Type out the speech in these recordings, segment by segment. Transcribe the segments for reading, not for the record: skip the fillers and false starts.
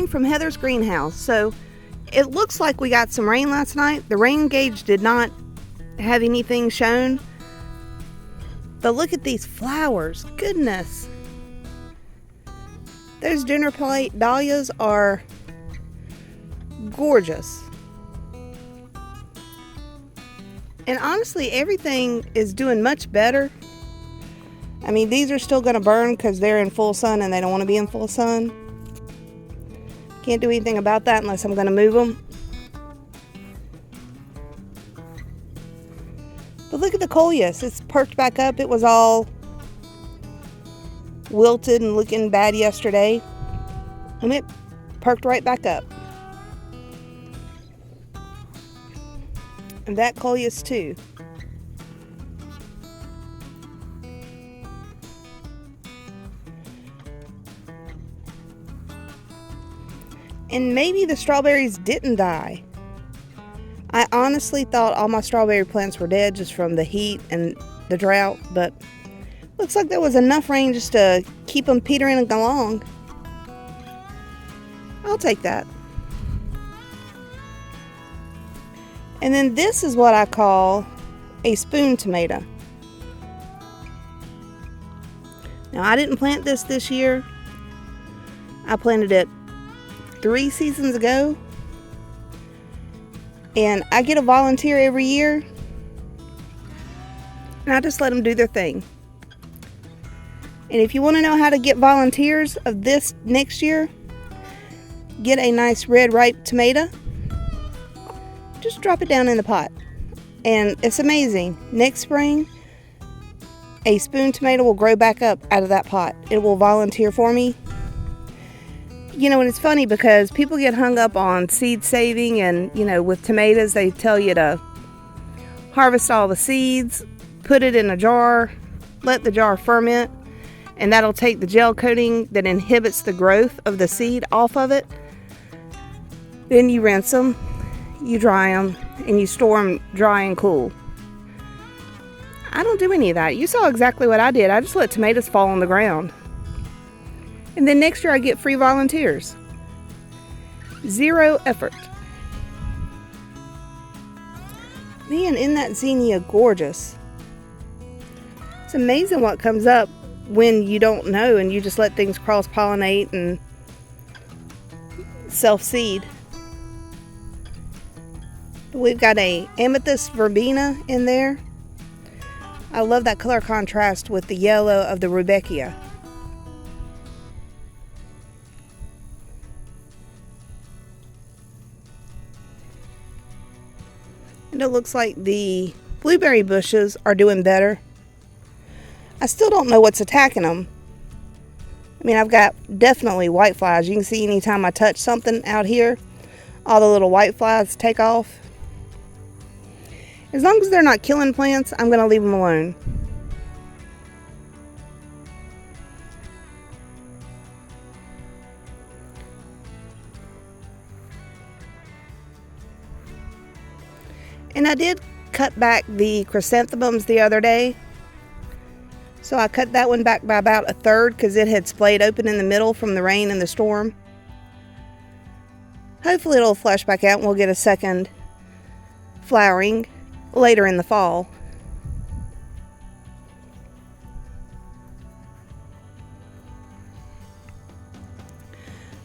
from Heather's greenhouse. So it looks like we got some rain last night. The rain gauge did not have anything shown. But look at these flowers. Goodness. Those dinner plate dahlias are gorgeous. And honestly, everything is doing much better. I mean, these are still going to burn because they're in full sun and they don't want to be in full sun. Can't do anything about that unless I'm going to move them. But look at the coleus. It's perked back up. It was all wilted and looking bad yesterday. And it perked right back up. And that coleus too. And maybe the strawberries didn't die. I honestly thought all my strawberry plants were dead just from the heat and the drought, but looks like there was enough rain just to keep them petering along. I'll take that. And then this is what I call a spoon tomato. Now, I didn't plant this year. I planted it 3 seasons ago. And I get a volunteer every year. And I just let them do their thing. And if you want to know how to get volunteers of this next year, get a nice red ripe tomato. Just drop it down in the pot. And it's amazing. Next spring, a spoon tomato will grow back up out of that pot. It will volunteer for me. You know, and it's funny because people get hung up on seed saving, and, you know, with tomatoes, they tell you to harvest all the seeds, put it in a jar, let the jar ferment, and that'll take the gel coating that inhibits the growth of the seed off of it. Then you rinse them, you dry them, and you store them dry and cool. I don't do any of that. You saw exactly what I did. I just let tomatoes fall on the ground. And then next year I get free volunteers. 0 effort. Man, isn't that zinnia gorgeous? It's amazing what comes up when you don't know and you just let things cross-pollinate and self-seed. We've got a amethyst verbena in there. I love that color contrast with the yellow of the rudbeckia. And it looks like the blueberry bushes are doing better. I still don't know what's attacking them. I mean, I've got definitely white flies. You can see anytime I touch something out here, all the little white flies take off. As long as they're not killing plants, I'm going to leave them alone. And I did cut back the chrysanthemums the other day. So I cut that one back by about 1/3 because it had splayed open in the middle from the rain and the storm. Hopefully it'll flush back out and we'll get a second flowering later in the fall.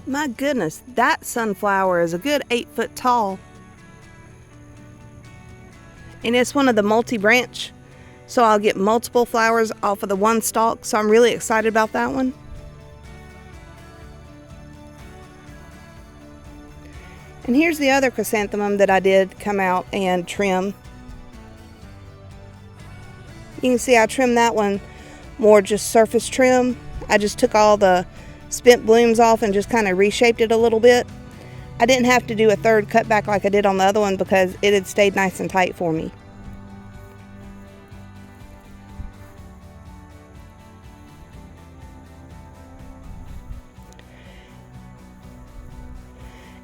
My goodness, that sunflower is a good 8 foot tall. And it's one of the multi-branch, so I'll get multiple flowers off of the one stalk, so I'm really excited about that one. And here's the other chrysanthemum that I did come out and trim. You can see I trimmed that one more just surface trim. I just took all the spent blooms off and just kind of reshaped it a little bit. I didn't have to do a 3rd cutback like I did on the other one because it had stayed nice and tight for me.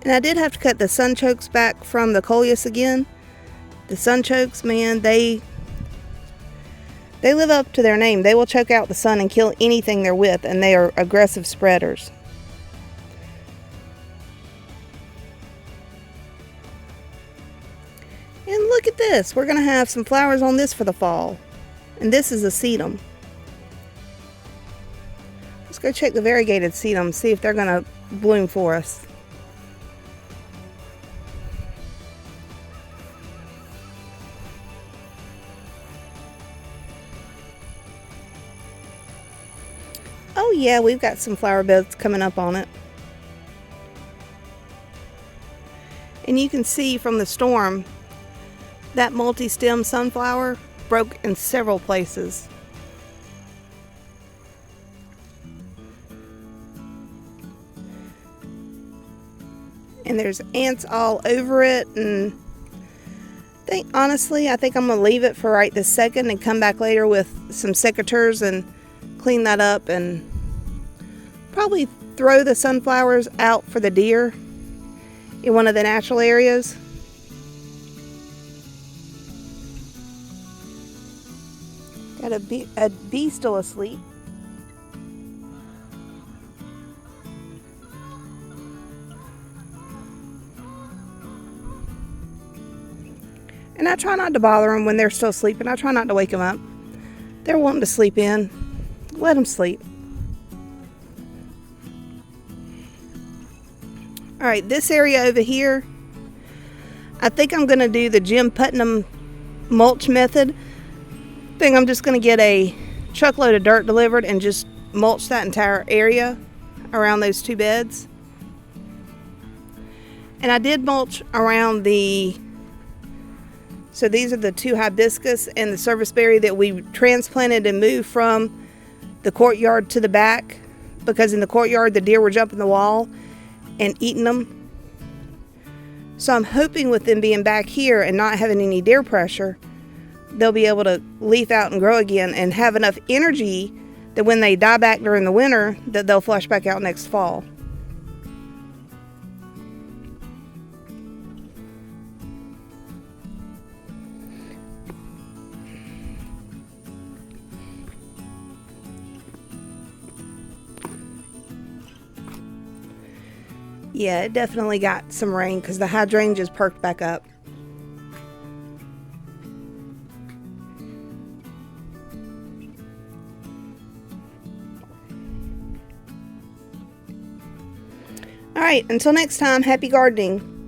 And I did have to cut the sunchokes back from the coleus again. The sunchokes, man, they live up to their name. They will choke out the sun and kill anything they're with, and they are aggressive spreaders. this. We're going to have some flowers on this for the fall. And this is a sedum. Let's go check the variegated sedum, see if they're going to bloom for us. Oh yeah, we've got some flower beds coming up on it. And you can see from the storm that multi-stem sunflower broke in several places. And there's ants all over it, and honestly, I think I'm gonna leave it for right this second and come back later with some secateurs and clean that up, and probably throw the sunflowers out for the deer in one of the natural areas. Got a bee still asleep. And I try not to bother them when they're still sleeping. I try not to wake them up. They're wanting to sleep in. Let them sleep. Alright, this area over here, I think I'm going to do the Jim Putnam mulch method. I think I'm just going to get a truckload of dirt delivered and just mulch that entire area around those two beds. And I did mulch around so these are the two hibiscus and the serviceberry that we transplanted and moved from the courtyard to the back, because in the courtyard the deer were jumping the wall and eating them. So I'm hoping with them being back here and not having any deer pressure, they'll be able to leaf out and grow again and have enough energy that when they die back during the winter, that they'll flush back out next fall. Yeah, it definitely got some rain because the hydrangeas perked back up. Alright, until next time, happy gardening.